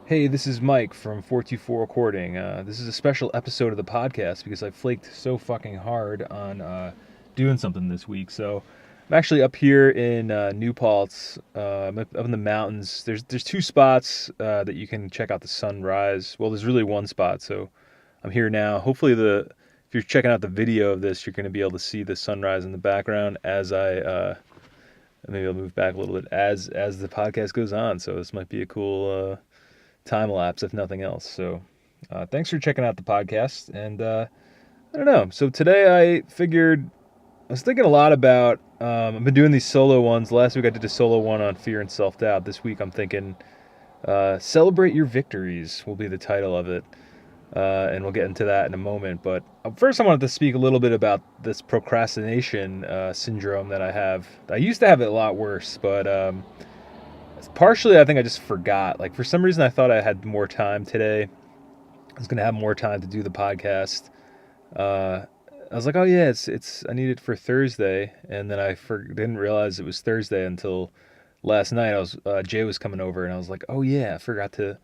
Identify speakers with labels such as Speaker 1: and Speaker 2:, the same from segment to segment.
Speaker 1: Hey, this is Mike from 424 Recording. This is a special episode of the podcast because I flaked so fucking hard on doing something this week. So I'm actually up here in New Paltz, up in the mountains. There's two spots that you can check out the sunrise. Well, there's really one spot, so I'm here now. Hopefully, if you're checking out the video of this, you're going to be able to see the sunrise in the background as maybe I'll move back a little bit as the podcast goes on. So this might be a cool time lapse, if nothing else. So thanks for checking out the podcast. And I don't know. So today I was thinking a lot about, I've been doing these solo ones. Last week I did a solo one on fear and self-doubt. This week I'm thinking, celebrate your victories will be the title of it. And we'll get into that in a moment. But first I wanted to speak a little bit about this procrastination syndrome that I have. I used to have it a lot worse, but partially I think I just forgot. Like for some reason I thought I had more time today. I was going to have more time to do the podcast. I was like, oh yeah, I need it for Thursday. And then I didn't realize it was Thursday until last night. Jay was coming over and I was like, oh yeah, I forgot to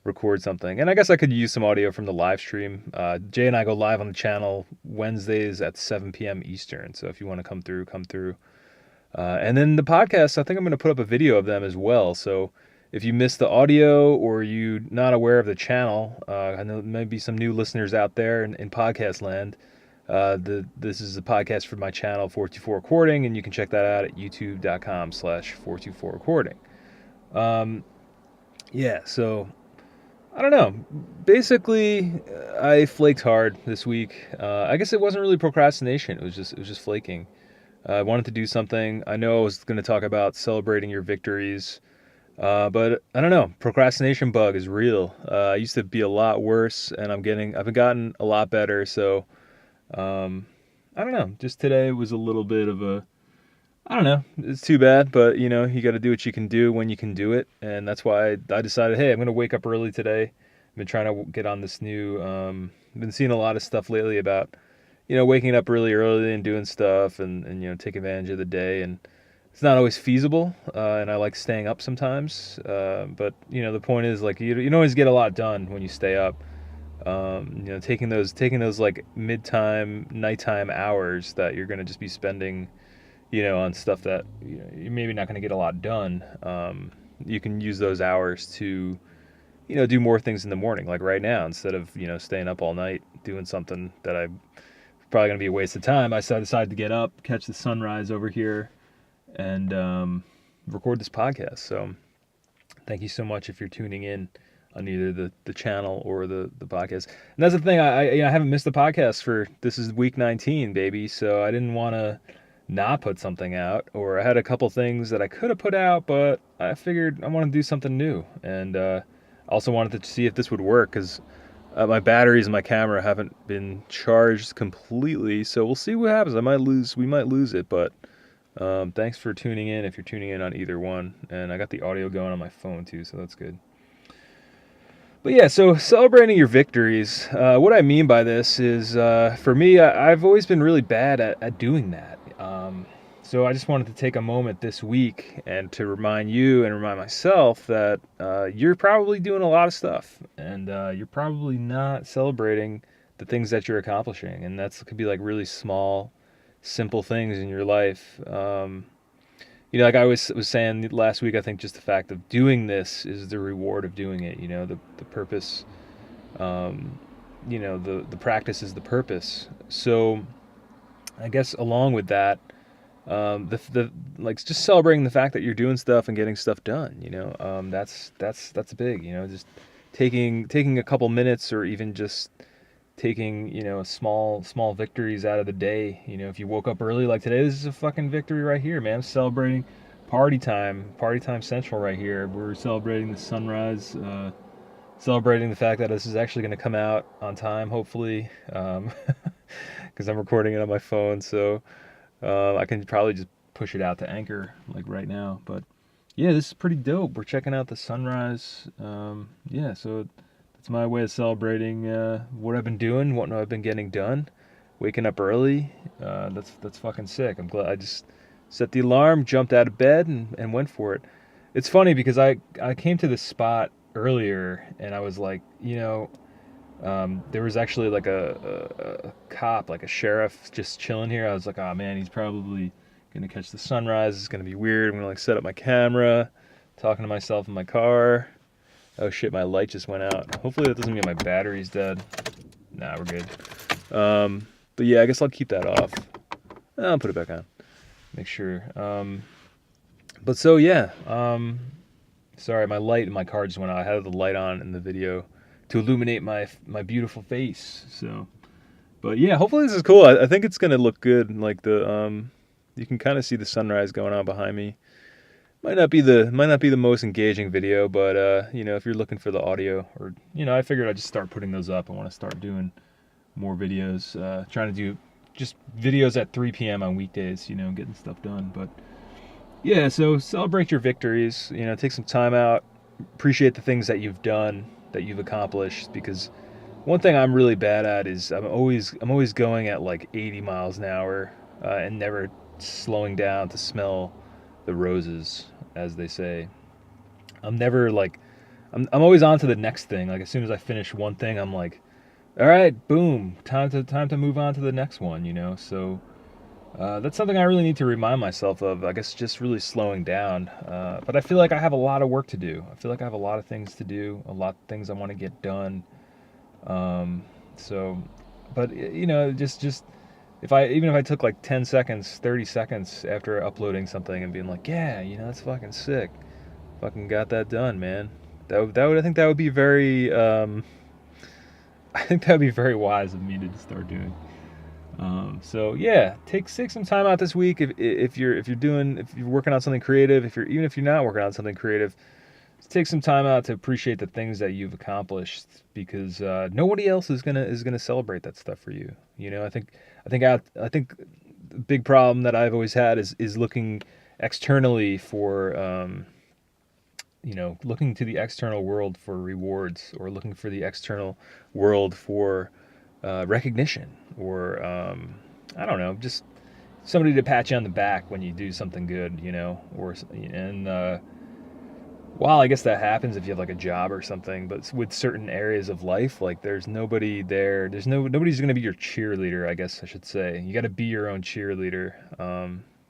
Speaker 1: record something. And I guess I could use some audio from the live stream. Jay and I go live on the channel Wednesdays at 7 p.m. Eastern. So if you want to come through, come through. And then the podcast, I think I'm going to put up a video of them as well. So if you missed the audio or you're not aware of the channel, I know there may be some new listeners out there in podcast land. This is a podcast for my channel, 424 Recording, and you can check that out at youtube.com/424recording. Yeah, so I don't know. Basically, I flaked hard this week. I guess it wasn't really procrastination. It was just flaking. I wanted to do something. I know I was going to talk about celebrating your victories, but I don't know. Procrastination bug is real. I used to be a lot worse, and I've gotten a lot better. So I don't know. Just today was a little bit of I don't know. It's too bad, but you got to do what you can do when you can do it. And that's why I decided, hey, I'm going to wake up early today. I've been trying to get on this new, I've been seeing a lot of stuff lately about, waking up really early and doing stuff and take advantage of the day. And it's not always feasible. And I like staying up sometimes. But the point is like, you don't always get a lot done when you stay up. Taking those like nighttime hours that you're going to just be spending on stuff that you're maybe not going to get a lot done. You can use those hours to, do more things in the morning. Like right now, instead of, staying up all night doing something that I'm probably going to be a waste of time, I decided to get up, catch the sunrise over here, and record this podcast. So thank you so much if you're tuning in on either the channel or the podcast. And that's the thing, I haven't missed the podcast this is week 19, baby, so I didn't want to not put something out, or I had a couple things that I could have put out, but I figured I want to do something new, and also wanted to see if this would work, because my batteries in my camera haven't been charged completely, so we'll see what happens. We might lose it, but thanks for tuning in if you're tuning in on either one, and I got the audio going on my phone too, so that's good. But yeah, so celebrating your victories, what I mean by this is, for me, I've always been really bad at doing that. So I just wanted to take a moment this week and to remind you and remind myself that you're probably doing a lot of stuff, and you're probably not celebrating the things that you're accomplishing. And that could be like really small, simple things in your life. Like I was saying last week, I think just the fact of doing this is the reward of doing it. The purpose, the practice is the purpose. So I guess along with that, just celebrating the fact that you're doing stuff and getting stuff done. That's big. Just taking a couple minutes, or even just taking small victories out of the day. If you woke up early like today, this is a fucking victory right here, man. I'm celebrating party time central right here. We're celebrating the sunrise, celebrating the fact that this is actually going to come out on time, hopefully, because I'm recording it on my phone, so I can probably just push it out to Anchor like right now. But yeah, this is pretty dope. We're checking out the sunrise. So it's my way of celebrating what I've been doing, what I've been getting done, waking up early. That's fucking sick. I'm glad I just set the alarm, jumped out of bed, and went for it. it's funny because I came to this spot earlier and I was like, there was actually like a cop, like a sheriff, just chilling here. I was like, oh man, he's probably gonna catch the sunrise. It's gonna be weird. I'm gonna like set up my camera, talking to myself in my car. Oh shit, my light just went out. Hopefully that doesn't mean my battery's dead. Nah, we're good. But yeah, I guess I'll keep that off. I'll put it back on. Make sure. But so yeah. Sorry, my light in my car just went out. I had the light on in the video to illuminate my beautiful face. So, but yeah, hopefully this is cool. I think it's gonna look good. Like you can kind of see the sunrise going on behind me. Might not be the most engaging video, but if you're looking for the audio, or I figured I'd just start putting those up. I want to start doing more videos. Trying to do just videos at 3 p.m. on weekdays. Getting stuff done. But yeah, so celebrate your victories. Take some time out, appreciate the things that you've done, that you've accomplished. Because one thing I'm really bad at is I'm always going at like 80 miles an hour and never slowing down to smell the roses, as they say. I'm never like I'm always on to the next thing. Like as soon as I finish one thing, I'm like, all right, boom, time to move on to the next one. So. That's something I really need to remind myself of. I guess just really slowing down. But I feel like I have a lot of work to do. I feel like I have a lot of things to do, a lot of things I want to get done. So, but just even if I took like 10 seconds, 30 seconds after uploading something and being like, yeah, that's fucking sick. Fucking got that done, man. I think that would be very. I think that would be very wise of me to start doing. So yeah, take some time out this week if you're working on something creative, even if you're not working on something creative, take some time out to appreciate the things that you've accomplished, because nobody else is gonna celebrate that stuff for you. I think the big problem that I've always had is looking externally for looking to the external world for rewards, or looking for the external world for recognition, or I don't know, just somebody to pat you on the back when you do something good, while I guess that happens if you have like a job or something, but with certain areas of life, like there's nobody there. Nobody's going to be your cheerleader, I guess I should say. You got to be your own cheerleader,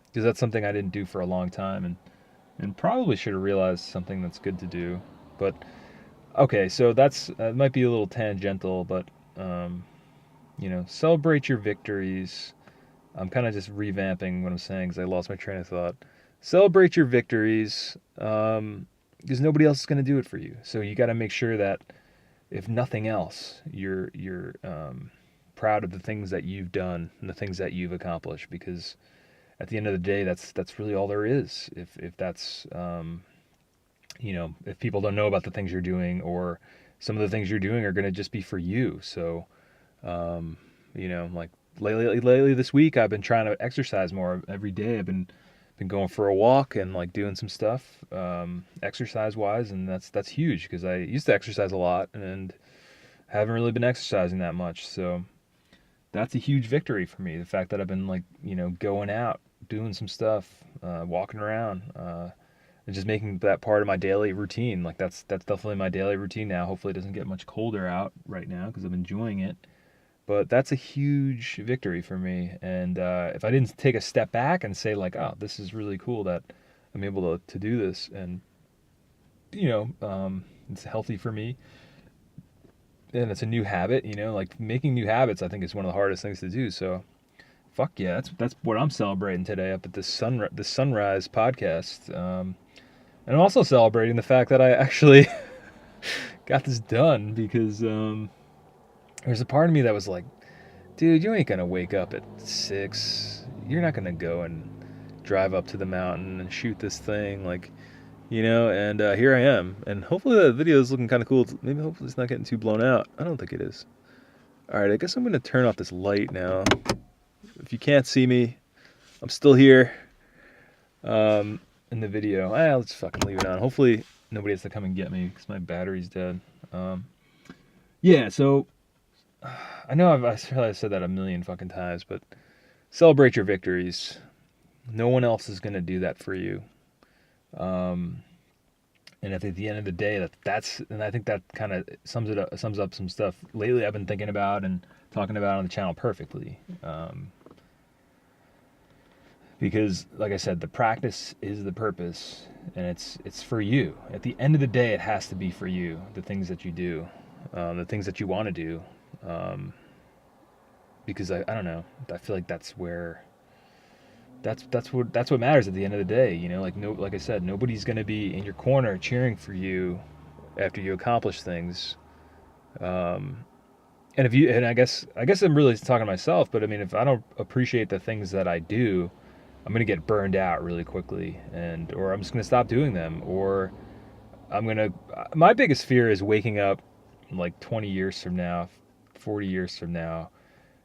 Speaker 1: because that's something I didn't do for a long time, and probably should have realized something that's good to do. But okay, so that might be a little tangential, but celebrate your victories. I'm kind of just revamping what I'm saying because I lost my train of thought. Celebrate your victories, because nobody else is going to do it for you. So you got to make sure that, if nothing else, you're proud of the things that you've done and the things that you've accomplished. Because at the end of the day, that's really all there is. If that's if people don't know about the things you're doing, or some of the things you're doing are going to just be for you. So like lately this week, I've been trying to exercise more every day. I've been going for a walk and like doing some stuff exercise wise, and that's huge, because I used to exercise a lot and haven't really been exercising that much. So that's a huge victory for me, the fact that I've been like going out, doing some stuff, walking around, and just making that part of my daily routine. Like that's definitely my daily routine now. Hopefully it doesn't get much colder out right now, because I'm enjoying it. But that's a huge victory for me. And if I didn't take a step back and say like, oh, this is really cool that I'm able to do this, and it's healthy for me, and it's a new habit. Like making new habits, I think, is one of the hardest things to do. So fuck yeah, that's what I'm celebrating today up at this sunrise podcast. And I'm also celebrating the fact that I actually got this done, because there's a part of me that was like, dude, you ain't gonna wake up at 6. You're not gonna go and drive up to the mountain and shoot this thing, like, and here I am. And hopefully the video is looking kind of cool. Hopefully it's not getting too blown out. I don't think it is. All right, I guess I'm gonna turn off this light now. If you can't see me, I'm still here in the video. Let's fucking leave it on. Hopefully nobody has to come and get me, because my battery's dead. Yeah, so I know I've said that a million fucking times, but celebrate your victories. No one else is going to do that for you. And if at the end of the day and I think that kind of sums up some stuff lately I've been thinking about and talking about on the channel perfectly. Because like I said, the practice is the purpose, and it's for you. At the end of the day, it has to be for you. The things that you do, the things that you want to do, because I don't know. I feel like that's where that's what matters at the end of the day. You know, like I said, nobody's gonna be in your corner cheering for you after you accomplish things. Um, and I guess I'm really talking to myself, but I mean, if I don't appreciate the things that I do, I'm gonna get burned out really quickly, or I'm just gonna stop doing them, or I'm gonna. My biggest fear is waking up like 20 years from now, 40 years from now,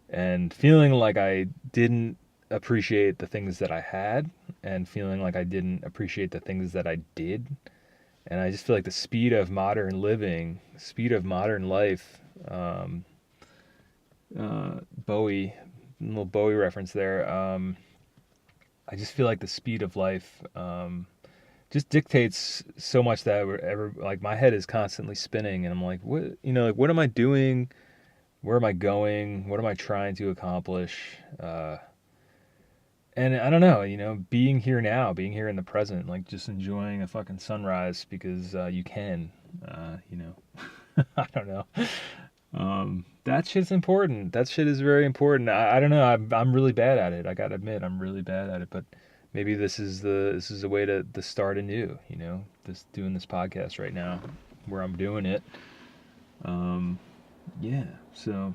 Speaker 1: and feeling like I didn't appreciate the things that I had, and feeling like I didn't appreciate the things that I did. And I just feel like the speed of modern living, speed of modern life, Bowie, little Bowie reference there. I just feel like the speed of life just dictates so much that like my head is constantly spinning, and I'm like, what am I doing? Where am I going? What am I trying to accomplish? And I don't know, being here now, being here in the present, like just enjoying a fucking sunrise because you can, I don't know. That shit's important. That shit is very important. I don't know. I'm really bad at it. I gotta admit, I'm really bad at it. But maybe this is a way to start anew. Just doing this podcast right now, where I'm doing it. Yeah. So,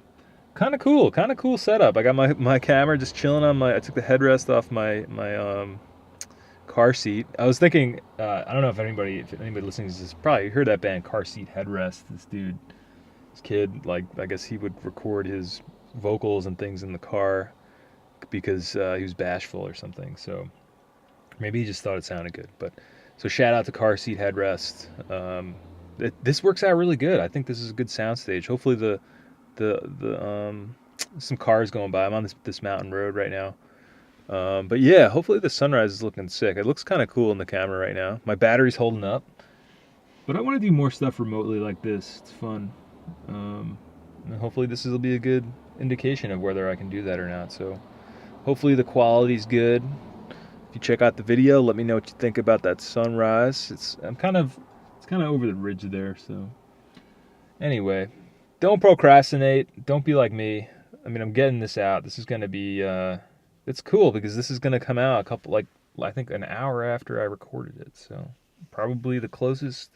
Speaker 1: kind of cool setup. I got my camera just chilling on my. I took the headrest off my car seat. I was thinking. I don't know if anybody listening to this probably heard that band Car Seat Headrest. This kid, like, I guess he would record his vocals and things in the car because he was bashful or something. So maybe he just thought it sounded good. But so shout out to Car Seat Headrest. This works out really good. I think this is a good soundstage. Hopefully the some cars going by. I'm on this mountain road right now. But yeah, hopefully the sunrise is looking sick. It looks kind of cool in the camera right now. My battery's holding up. But I want to do more stuff remotely like this. It's fun. And hopefully this will be a good indication of whether I can do that or not. So hopefully the quality's good. If you check out the video, let me know what you think about that sunrise. It's kind of over the ridge there. So anyway, don't procrastinate. Don't be like me. I mean, I'm getting this out. This is going to be it's cool because this is going to come out I think an hour after I recorded it. So probably the closest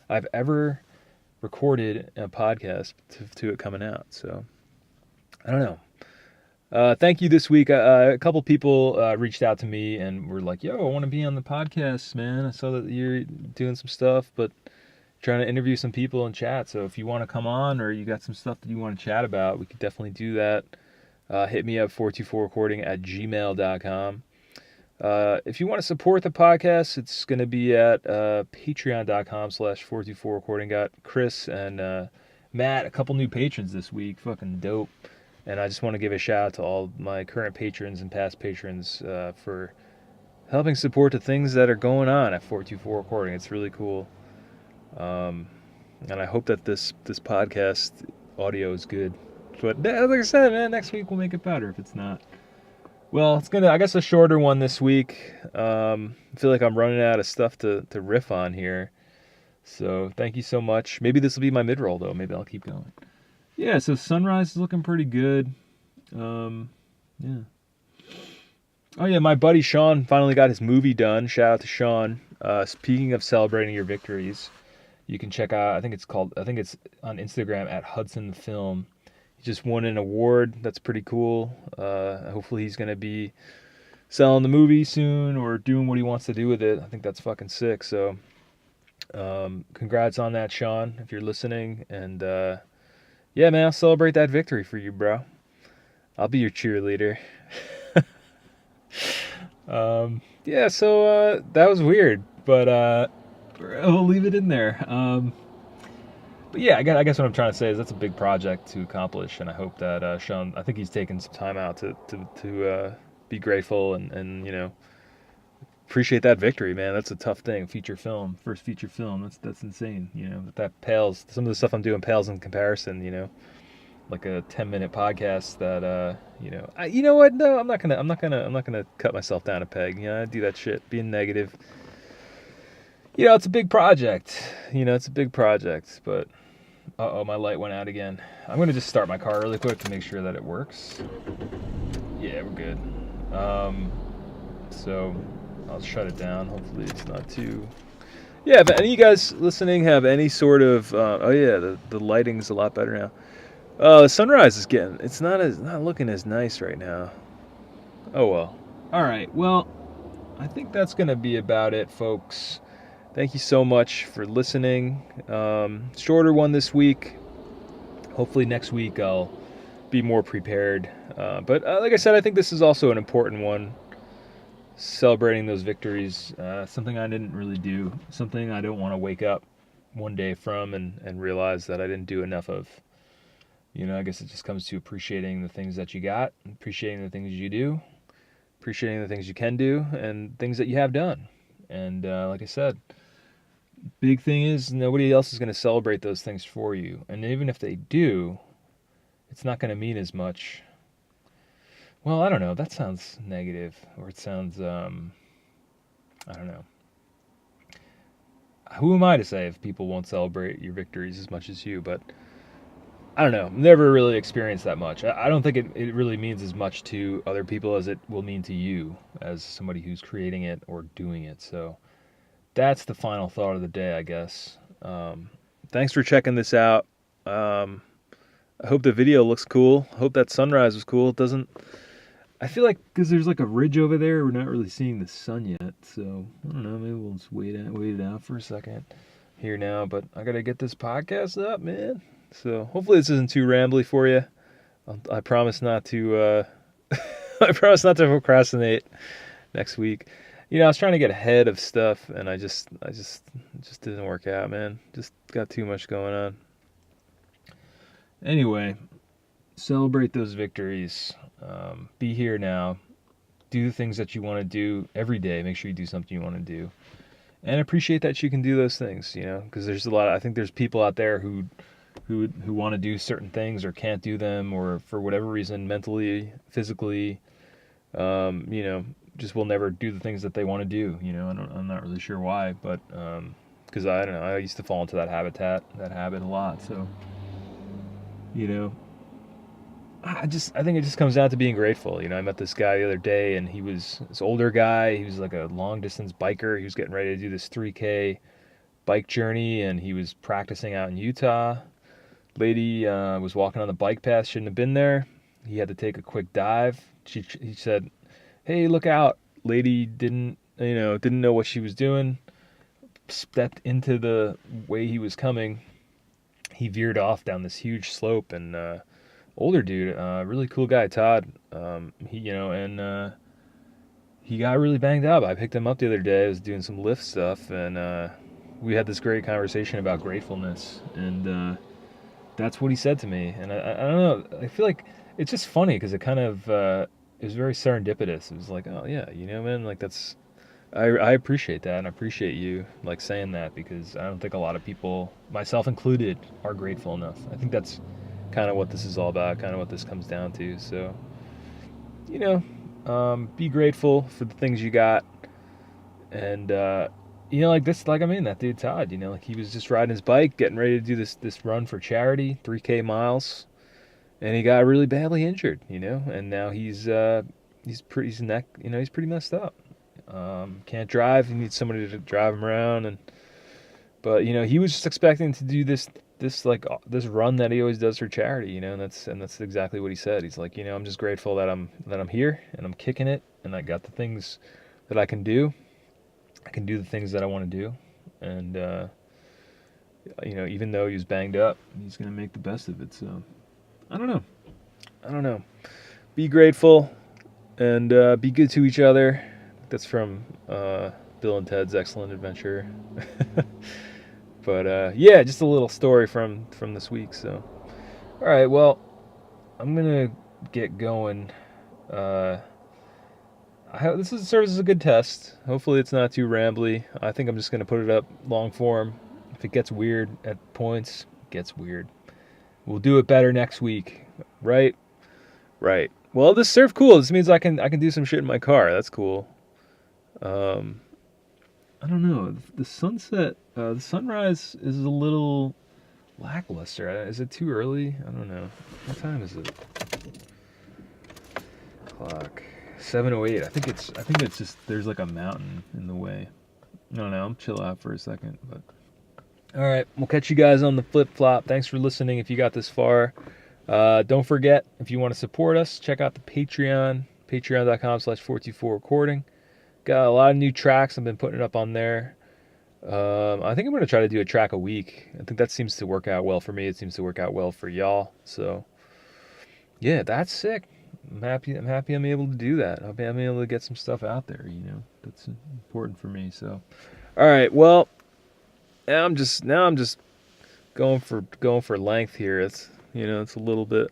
Speaker 1: I've ever recorded a podcast to it coming out. So I don't know. Thank you this week. A couple people reached out to me and were like, yo, I want to be on the podcast, man. I saw that you're doing some stuff, but trying to interview some people and chat. So if you want to come on or you got some stuff that you want to chat about, we could definitely do that. Hit me up 424recording@gmail.com. If you want to support the podcast, it's going to be at patreon.com/424recording. Got Chris and Matt, a couple new patrons this week. Fucking dope. And I just want to give a shout out to all my current patrons and past patrons for helping support the things that are going on at 424 Recording. It's really cool. And I hope that this podcast audio is good. But like I said, man, next week we'll make it better if it's not. Well, it's I guess a shorter one this week. I feel like I'm running out of stuff to riff on here. So thank you so much. Maybe this will be my mid-roll, though. Maybe I'll keep going. Yeah, so sunrise is looking pretty good. Yeah. Oh, yeah, my buddy Sean finally got his movie done. Shout out to Sean. Speaking of celebrating your victories, you can check out, I think it's on Instagram at Hudson Film. He just won an award. That's pretty cool. Hopefully he's going to be selling the movie soon or doing what he wants to do with it. I think that's fucking sick. So congrats on that, Sean, if you're listening. And yeah, man, I'll celebrate that victory for you, bro. I'll be your cheerleader. Yeah, so that was weird, but we'll leave it in there. But yeah, I guess what I'm trying to say is that's a big project to accomplish, and I hope that Sean, I think he's taken some time out to be grateful and appreciate that victory, man. That's a tough thing. Feature film, first feature film. That's insane. That pales. Some of the stuff I'm doing pales in comparison. Like a 10-minute podcast that you know what? No, I'm not gonna cut myself down a peg. I do that shit, being negative. It's a big project. It's a big project, but my light went out again. I'm gonna just start my car really quick to make sure that it works. Yeah, we're good. So I'll shut it down. Hopefully it's not too. Yeah, if any of you guys listening have any sort of the lighting's a lot better now. The sunrise is it's not looking as nice right now. Oh well. All right. Well, I think that's gonna be about it, folks. Thank you so much for listening. Shorter one this week. Hopefully next week I'll be more prepared. But like I said, I think this is also an important one. Celebrating those victories. Something I didn't really do. Something I don't want to wake up one day from and realize that I didn't do enough of. I guess it just comes to appreciating the things that you got, appreciating the things you do, appreciating the things you can do, and things that you have done. And like I said, big thing is nobody else is going to celebrate those things for you. And even if they do, it's not going to mean as much. Well, I don't know. That sounds negative, or it sounds, I don't know. Who am I to say if people won't celebrate your victories as much as you? But I don't know. Never really experienced that much. I don't think it really means as much to other people as it will mean to you as somebody who's creating it or doing it. So that's the final thought of the day, I guess. Thanks for checking this out. I hope the video looks cool. I hope that sunrise was cool. It doesn't... I feel like because there's like a ridge over there, we're not really seeing the sun yet. So I don't know. Maybe we'll just wait it out for a second here now. But I gotta get this podcast up, man. So hopefully this isn't too rambly for you. I promise not to. I promise not to procrastinate next week. I was trying to get ahead of stuff, and I just didn't work out, man. Just got too much going on. Anyway, celebrate those victories. Be here now. Do the things that you want to do every day. Make sure you do something you want to do, and appreciate that you can do those things. Because there's a lot. I think there's people out there who want to do certain things or can't do them, or for whatever reason, mentally, physically, just will never do the things that they want to do. I'm not really sure why, but because I don't know, I used to fall into that habit a lot. So, I think it just comes down to being grateful. I met this guy the other day, and he was this older guy. He was like a long distance biker. He was getting ready to do this 3K bike journey, and he was practicing out in Utah. Lady was walking on the bike path, shouldn't have been there. He had to take a quick dive. He said, "Hey, look out!" Lady didn't know what she was doing. Stepped into the way he was coming. He veered off down this huge slope, and older dude, really cool guy, Todd. He got really banged up. I picked him up the other day. I was doing some lift stuff, and we had this great conversation about gratefulness, and that's what he said to me. And I don't know, I feel like it's just funny because it kind of it was very serendipitous. It was like, oh yeah, man, like that's I appreciate that, and I appreciate you like saying that, because I don't think a lot of people, myself included, are grateful enough. I think that's kind of what this is all about, kind of what this comes down to. So be grateful for the things you got, and like that dude Todd, like he was just riding his bike, getting ready to do this run for charity, 3K miles, and he got really badly injured, and now he's pretty messed up. Can't drive. He needs somebody to drive him around, but he was just expecting to do this run that he always does for charity, and that's exactly what he said. He's like, I'm just grateful that I'm here and I'm kicking it, and I got the things that I can do. I can do the things that I want to do, and even though he was banged up, he's gonna make the best of it. So I don't know. Be grateful and be good to each other. That's from Bill and Ted's Excellent Adventure. But just a little story from this week. So, all right, well, I'm gonna get going. This serves as a good test. Hopefully, it's not too rambly. I think I'm just gonna put it up long form. If it gets weird at points, it gets weird. We'll do it better next week, right? Right. Well, this served cool. This means I can do some shit in my car. That's cool. Um, I don't know. The sunrise is a little lackluster. Is it too early? I don't know. What time is it? Clock. 7:08. I think it's just there's like a mountain in the way. I don't know. I'm chill out for a second, but all right. We'll catch you guys on the flip flop. Thanks for listening. If you got this far, don't forget if you want to support us, check out the Patreon. Patreon.com/424recording. Got a lot of new tracks. I've been putting it up on there. I think I'm going to try to do a track a week. I think that seems to work out well for me. It seems to work out well for y'all. So, yeah, that's sick. I'm happy. I'm able to do that. I'm able to get some stuff out there. That's important for me. So, all right. Well, now I'm just going for length here. It's a little bit.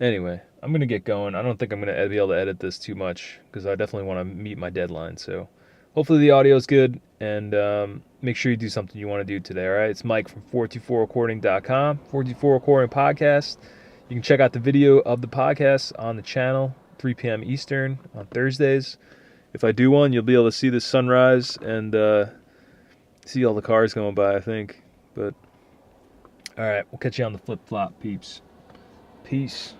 Speaker 1: Anyway, I'm gonna get going. I don't think I'm gonna be able to edit this too much because I definitely want to meet my deadline. So hopefully the audio is good, and make sure you do something you want to do today. All right, it's Mike from 424recording.com, 424 Recording Podcast. You can check out the video of the podcast on the channel, 3 p.m. Eastern on Thursdays. If I do one, you'll be able to see the sunrise and see all the cars going by, I think. But all right, we'll catch you on the flip flop, peeps. Peace.